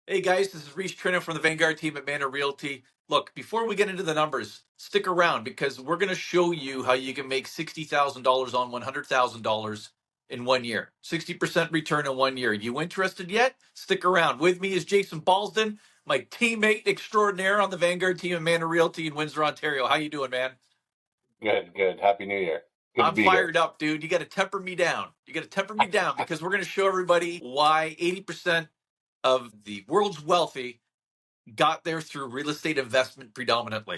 Hey guys, this is Rhys from the Vanguard Team at Manor Realty. Look, before we get into the numbers, stick around because we're going to show you how you can make $60,000 on $100,000 in 1 year. 60% return in 1 year. You interested yet? Stick around. With me is Jason Balsdon, my teammate extraordinaire on the Vanguard Team at Manor Realty in Windsor, Ontario. How you doing, man? Good. Happy New Year. Good to I'm be here. fired up, dude. You got to temper me down. You got to temper me down because we're going to show everybody why 80% of the world's wealthy got there through real estate investment predominantly,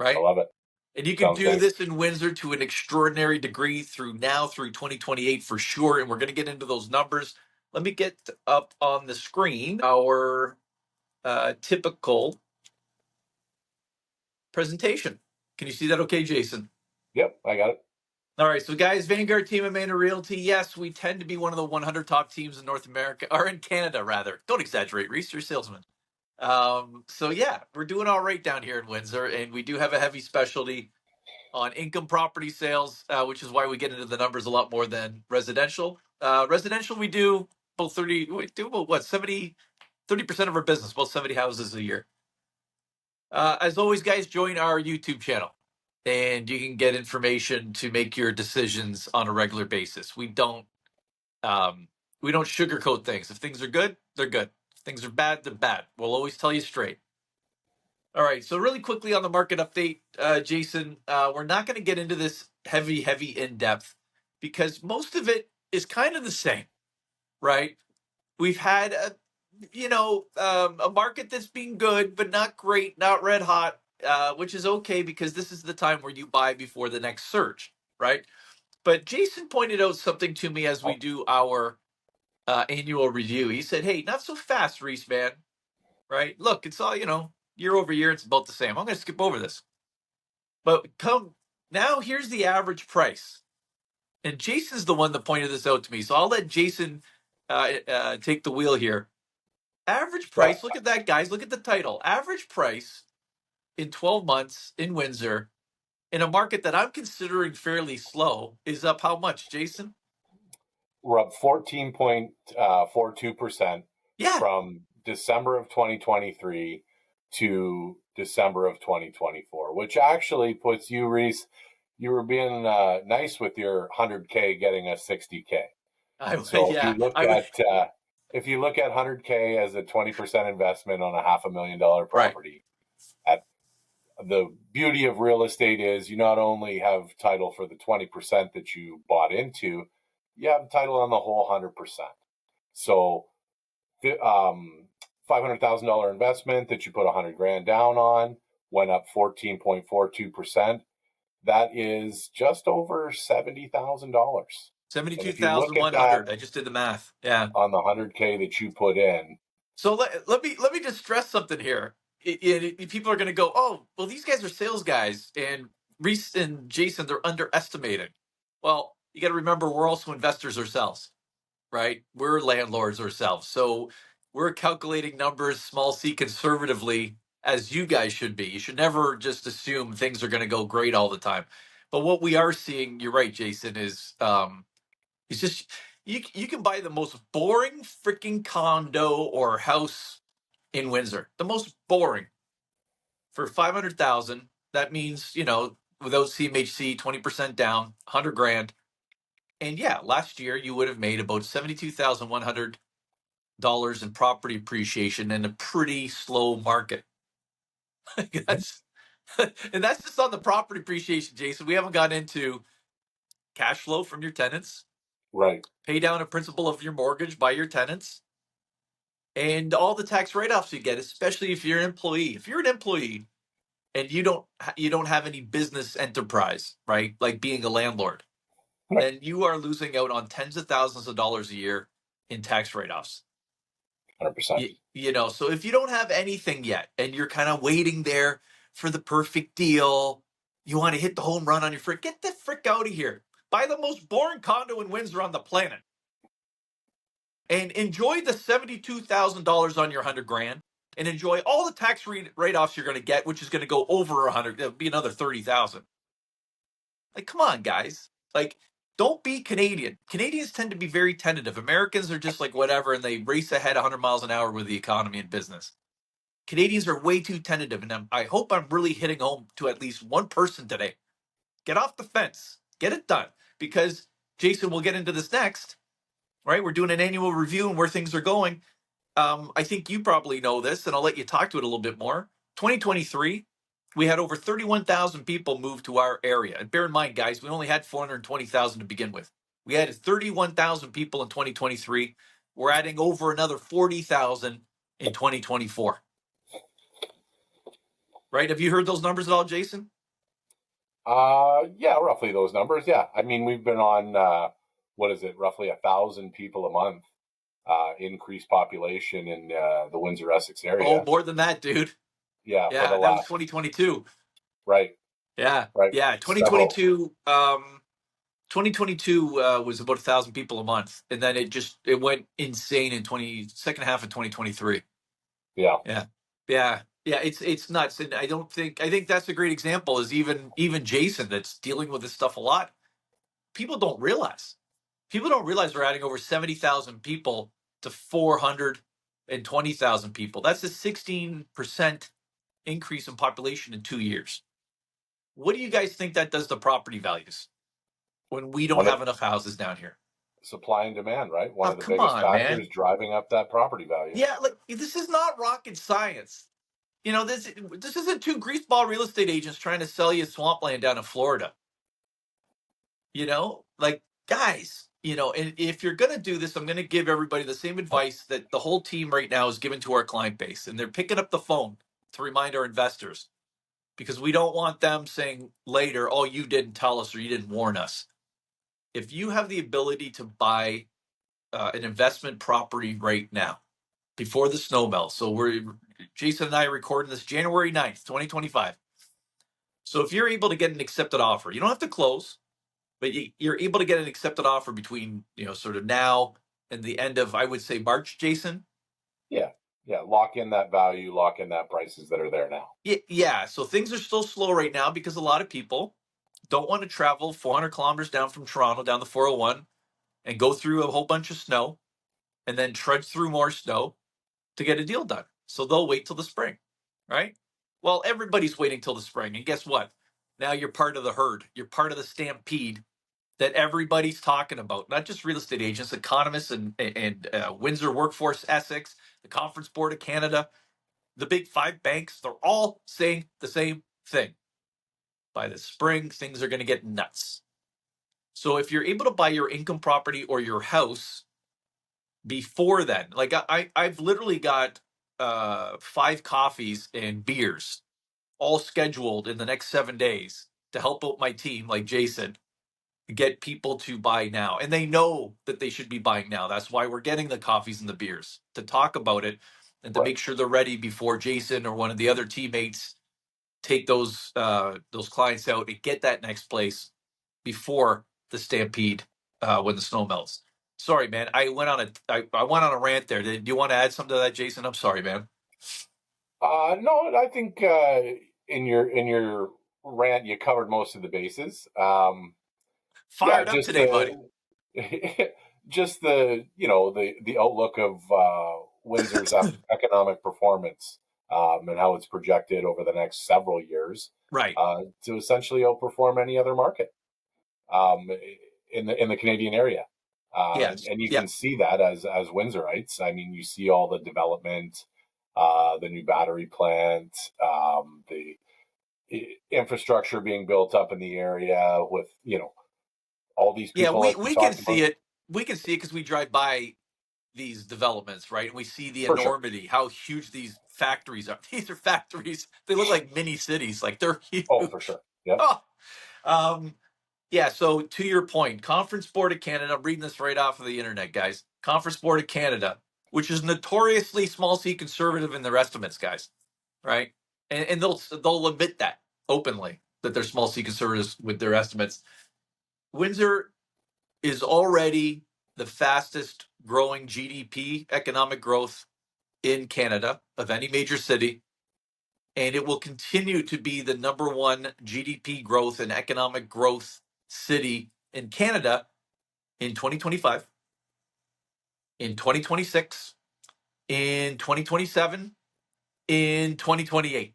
I right? love it. And you can Sounds do great. this in Windsor to an extraordinary degree through 2028 for sure. And we're going to get into those numbers. Let me get up on the screen our typical presentation. Can you see that okay, Jason? Yep, I got it. All right, so guys, Vanguard Team and Manor Realty. Yes, we tend to be one of the 100 top teams in North America, or in Canada, rather. Don't exaggerate, Rhys, you're a salesman. So yeah, we're doing all right down here in Windsor, and we do have a heavy specialty on income property sales, which is why we get into the numbers a lot more than residential. Residential, we do about 30% of our business, about 70 houses a year. As always, guys, join our YouTube channel and you can get information to make your decisions on a regular basis. We don't sugarcoat things. If things are good, they're good. If things are bad, they're bad. We'll always tell you straight. All right. So really quickly on the market update, Jason, we're not going to get into this heavy in depth because most of it is kind of the same, right? We've had a market that's been good, but not great, not red hot, which is okay because this is the time where you buy before the next surge, right? But Jason pointed out something to me as we do our annual review. He said, "Hey, not so fast, Rhys, man. Right? Look, it's all year over year, it's about the same. I'm going to skip over this, but come now. Here's the average price." And Jason's the one that pointed this out to me, so I'll let Jason take the wheel here. Average Well, price. Look at that, guys. Look at the title. Average price in 12 months in Windsor, in a market that I'm considering fairly slow, is up how much, Jason? we're up 14.42% Yeah. from December of 2023 to December of 2024, which actually puts you, Rhys, you were being nice with your 100K getting a 60K. So Yeah. if you look at 100K as a 20% investment on a $500,000 Right. property, at the beauty of real estate is you not only have title for the 20% that you bought into, you have title on the whole 100%. So, $500,000 investment that you put 100 grand down on went up 14.42%. That is just over $70,000. And if you look at that 72,100. I just did the math. Yeah. on the 100K that you put in, So let me just stress something here. People are going to go, "Oh, well, these guys are sales guys, and Rhys and Jason, they're underestimating." Well, you got to remember, we're also investors ourselves, right? We're landlords ourselves, so we're calculating numbers, small c, conservatively, as you guys should be. You should never just assume things are going to go great all the time. But what we are seeing, you're right, Jason, is it's just you can buy the most boring freaking condo or house in Windsor, the most boring, for 500,000. That means without CMHC, 20% down, 100 grand. And yeah, last year you would have made about $72,100 in property appreciation in a pretty slow market. that's and that's just on the property appreciation, Jason. We haven't got into cash flow from your tenants, right? pay down a principal of your mortgage by your tenants, and all the tax write-offs you get, especially if you're an employee. If you're an employee and you don't have any business enterprise, right? Like being a landlord, then you are losing out on tens of thousands of dollars a year in tax write-offs. 100%. So if you don't have anything yet and you're kind of waiting there for the perfect deal, you want to hit the home run on your frick, get the frick out of here. Buy the most boring condo in Windsor on the planet and enjoy the $72,000 on your 100 grand and enjoy all the tax write-offs you're going to get, which is going to go over 100. It'll be another 30,000. Like, come on, guys. Like, Don't be Canadian. Canadians tend to be very tentative. Americans are just like whatever, and they race ahead 100 miles an hour with the economy and business. Canadians are way too tentative, and I hope I'm really hitting home to at least one person today. Get off the fence. Get it done. Because, Jason, we'll get into this next, right? We're doing an annual review and where things are going. I think you probably know this, and I'll let you talk to it a little bit more. 2023, we had over 31,000 people move to our area. And bear in mind, guys, we only had 420,000 to begin with. We had 31,000 people in 2023. We're adding over another 40,000 in 2024. Right? Have you heard those numbers at all, Jason? Yeah, roughly those numbers. Yeah, I mean, we've been on what is it, roughly 1,000 people a month, increased population in the Windsor Essex Oh, area. more than that, dude. Yeah, for the Yeah, that was last 2022. right, Yeah, right, yeah. several 2022 was about 1,000 people a month, and then it went insane in second half of 2023. yeah. Yeah, yeah, yeah. It's nuts, and I think that's a great example. Is even Jason that's dealing with this stuff a lot. People don't realize. People don't realize we're adding over 70,000 people to 420,000 people. That's a 16% increase in population in 2 years. What do you guys think that does to property values when we don't One of have enough houses down here? supply and demand, right? One Oh, of the come biggest on, man. factors driving up that property value. Yeah, like this is not rocket science. This isn't two greaseball real estate agents trying to sell you swampland down in Florida. Like guys, and if you're gonna do this, I'm gonna give everybody the same advice that the whole team right now is giving to our client base, and they're picking up the phone to remind our investors because we don't want them saying later, "Oh, you didn't tell us or you didn't warn us." If you have the ability to buy an investment property right now before the snow melts, so Jason and I are recording this January 9th, 2025. So if you're able to get an accepted offer, you don't have to close, but you're able to get an accepted offer between sort of now and the end of, I would say, March, Jason. Yeah, yeah. Lock in that value, lock in that prices that are there now. Yeah. So things are still slow right now because a lot of people don't want to travel 400 kilometers down from Toronto down the 401 and go through a whole bunch of snow and then trudge through more snow to get a deal done. So they'll wait till the spring, right? Well, everybody's waiting till the spring. And guess what? Now you're part of the herd. You're part of the stampede that everybody's talking about, not just real estate agents, economists, and Windsor Workforce Essex, the Conference Board of Canada, the big five banks. They're all saying the same thing. By the spring, things are going to get nuts. So if you're able to buy your income property or your house before then, like I've literally got 5 coffees and beers all scheduled in the next 7 days to help out my team, like Jason, get people to buy now. And they know that they should be buying now. That's why we're getting the coffees and the beers to talk about it and to Right, make sure they're ready before Jason or one of the other teammates take those clients out and get that next place before the stampede when the snow melts. Sorry, man. I went on a rant there. Do you want to add something to that, Jason? I'm sorry, man. no, I think in your rant you covered most of the bases. Yeah, Fired up today, buddy. just the outlook of Windsor's economic performance, and how it's projected over the next several years, Right. to essentially outperform any other market, um, in the Canadian area. Yes. And you Yeah. can see that as Windsorites. I mean, you see all the development, the new battery plant, the infrastructure being built up in the area with all these Yeah, people like we we can talked see about. it. We can see it because we drive by these developments, right? And we see the For sure. enormity, how huge these factories are. These are factories. They look like mini cities. Like they're Oh, for huge. sure. Yep. Oh, um, yeah. So to your point, Conference Board of Canada. I'm reading this right off of the internet, guys. Conference Board of Canada, which is notoriously small C conservative in their estimates, guys. Right? And they'll admit that openly that they're small C conservatives with their estimates. Windsor is already the fastest growing GDP economic growth in Canada of any major city. And it will continue to be the number one GDP growth and economic growth city in Canada in 2025, in 2026, in 2027, in 2028.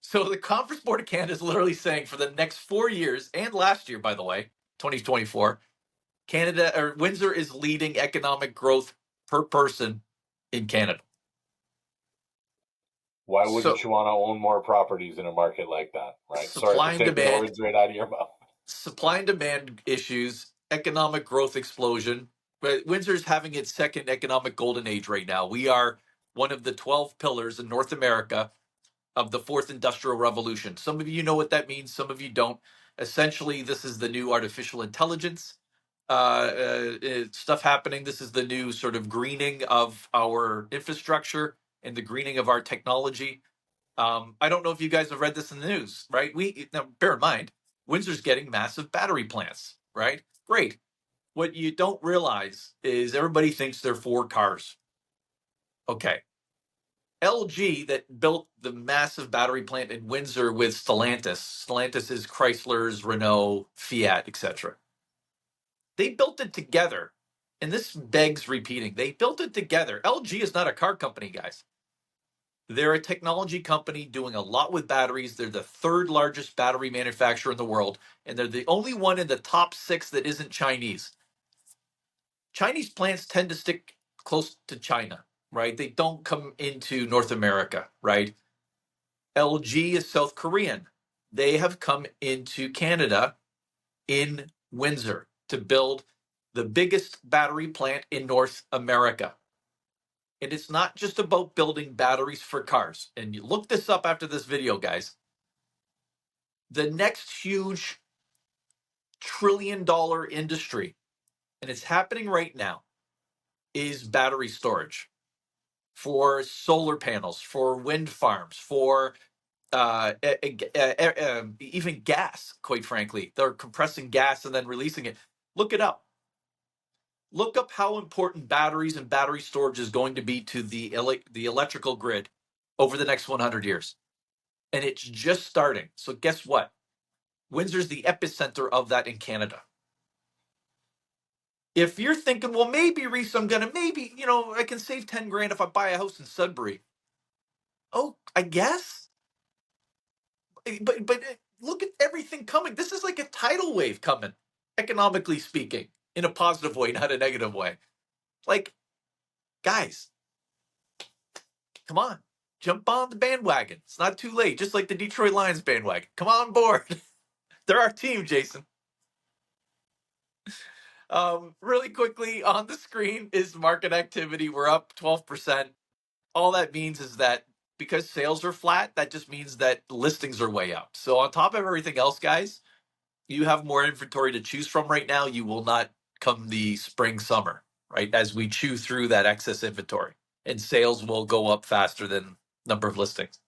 So the Conference Board of Canada is literally saying for the next 4 years, and last year, by the way, 2024, Canada or Windsor is leading economic growth per person in Canada. Why So wouldn't you want to own more properties in a market like that, right? Sorry supply for and taking the demand, words right out of your mouth. supply and demand issues, economic growth explosion. But Windsor's having its second economic golden age right now. We are one of the 12 pillars in North America of the fourth industrial revolution. Some of you know what that means, some of you don't. Essentially, this is the new artificial intelligence stuff happening. This is the new sort of greening of our infrastructure and the greening of our technology. I don't know if you guys have read this in the news, right? Now bear in mind, Windsor's getting massive battery plants, right? Great. What you don't realize is everybody thinks they're for cars. Okay. LG that built the massive battery plant in Windsor with Stellantis. Stellantis is Chrysler's, Renault, Fiat, etc. They built it together. And this begs repeating. They built it together. LG is not a car company, guys. They're a technology company doing a lot with batteries. They're the third largest battery manufacturer in the world, and they're the only one in the top 6 that isn't Chinese. Chinese plants tend to stick close to China, right? They don't come into North America, right? LG is South Korean. They have come into Canada in Windsor to build the biggest battery plant in North America. And it's not just about building batteries for cars. And you look this up after this video, guys. The next huge trillion-dollar industry, and it's happening right now, is battery storage for solar panels, for wind farms, for even gas, quite frankly. They're compressing gas and then releasing it. Look it up. Look up how important batteries and battery storage is going to be to the electrical grid over the next 100 years. And it's just starting. So guess what? Windsor's the epicenter of that in Canada. If you're thinking, well, maybe, Rhys, maybe, I can save 10 grand if I buy a house in Sudbury. Oh, I guess. But look at everything coming. This is like a tidal wave coming, economically speaking, in a positive way, not a negative way. Like, guys, come on, jump on the bandwagon. It's not too late. Just like the Detroit Lions bandwagon. Come on board. They're our team, Jason. Really quickly on the screen is market activity. We're up 12%. All that means is that because sales are flat, that just means that listings are way up. So on top of everything else, guys, you have more inventory to choose from right now. You will not come the spring, summer, right? As we chew through that excess inventory, and sales will go up faster than number of listings.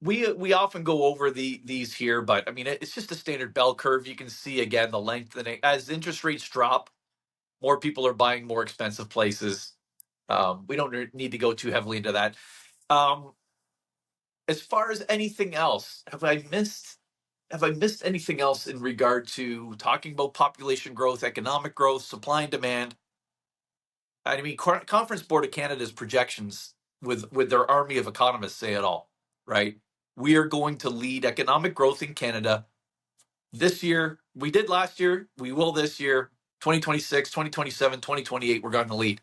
We often go over these here, but I mean it's just a standard bell curve. You can see again the lengthening as interest rates drop. More people are buying more expensive places. We don't need to go too heavily into that. As far as anything else, have I missed anything else in regard to talking about population growth, economic growth, supply and demand? I mean, Conference Board of Canada's projections with their army of economists say it all, right? We are going to lead economic growth in Canada this year. We did last year. We will this year. 2026, 2027, 2028, we're going to lead.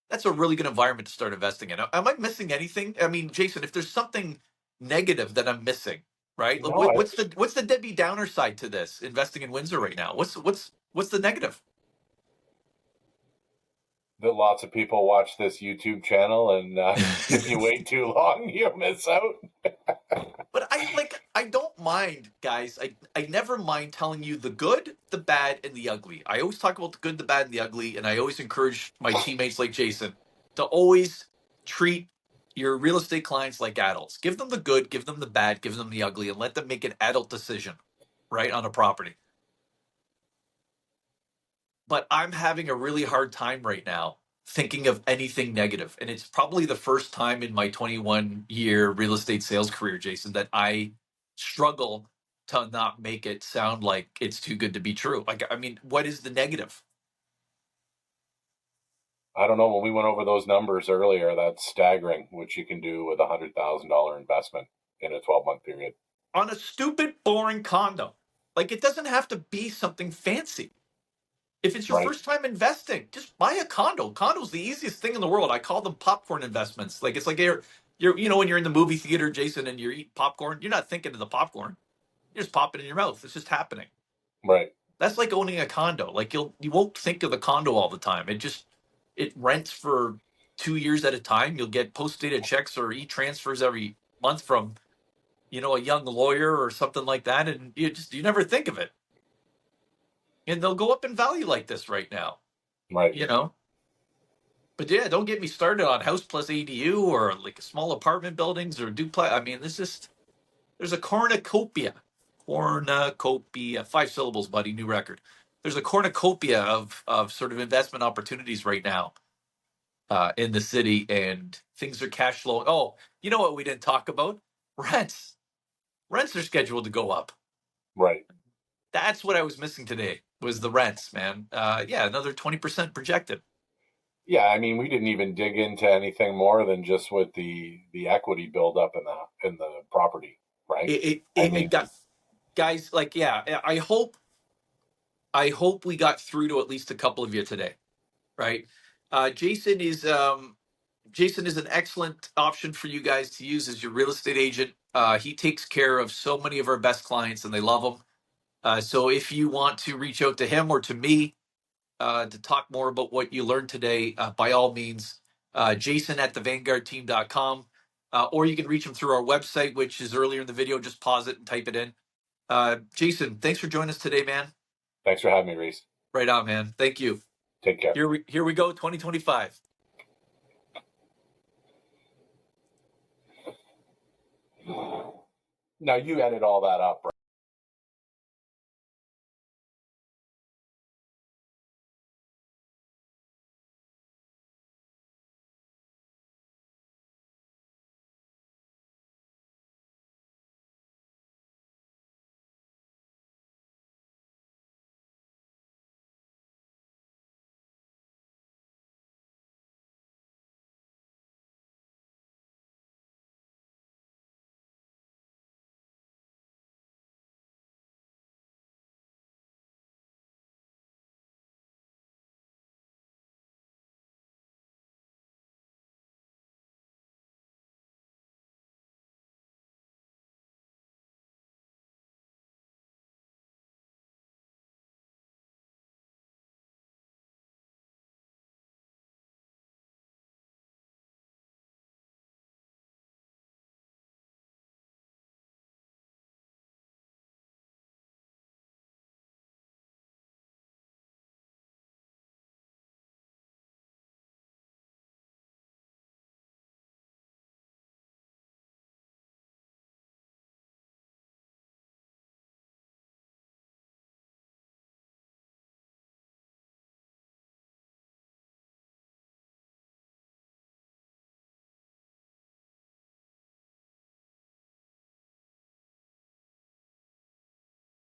That's a really good environment to start investing in. Am I missing anything? I mean, Jason, if there's something negative that I'm missing, right? No, What's the Debbie Downer side to this investing in Windsor right now? What's the negative? that lots of people watch this YouTube channel, and if you wait too long, you'll miss out. But I don't mind, guys. I never mind telling you the good, the bad, and the ugly. I always talk about the good, the bad, and the ugly, and I always encourage my teammates like Jason to always treat your real estate clients like adults. Give them the good, give them the bad, give them the ugly, and let them make an adult decision, right, on a property. But I'm having a really hard time right now thinking of anything negative. And it's probably the first time in my 21-year real estate sales career, Jason, that I struggle to not make it sound like it's too good to be true. Like, I mean, what is the negative? I don't know. When we went over those numbers earlier, that's staggering, which you can do with a $100,000 investment in a 12-month period. On a stupid, boring condo. Like, it doesn't have to be something fancy. If it's your Right. first time investing, just buy a condo. Condo's the easiest thing in the world. I call them popcorn investments. Like, it's like you're you know, when you're in the movie theater, Jason, and you're eating popcorn, you're not thinking of the popcorn. You just pop it in your mouth. It's just happening. Right. That's like owning a condo. Like, you won't think of the condo all the time. It rents for 2 years at a time. You'll get post-dated checks or e-transfers every month from, you know, a young lawyer or something like that, and you never think of it. And they'll go up in value like this right now, Right. you know. But yeah, don't get me started on house plus ADU or like small apartment buildings or duplex. I mean, there's a cornucopia, 5 syllables, buddy, new record. There's a cornucopia of sort of investment opportunities right now in the city, and things are cash flowing. Oh, you know what we didn't talk about? Rents. Rents are scheduled to go up. Right. That's what I was missing today was the rents, man. Yeah, another 20% projected. Yeah, I mean, we didn't even dig into anything more than just with the equity buildup in the property, right? I It mean, got guys like, yeah. I hope we got through to at least a couple of you today, right? Uh, Jason is um, Jason is an excellent option for you guys to use as your real estate agent. He takes care of so many of our best clients, and they love him. So if you want to reach out to him or to me to talk more about what you learned today, by all means, Jason at the vanguardteam.com, or you can reach him through our website, which is earlier in the video. Just pause it and type it in. Jason, thanks for joining us today, man. thanks for having me, Rhys. Right on, man. Thank you. Take care. Here we go, 2025. Now you edit all that up, right?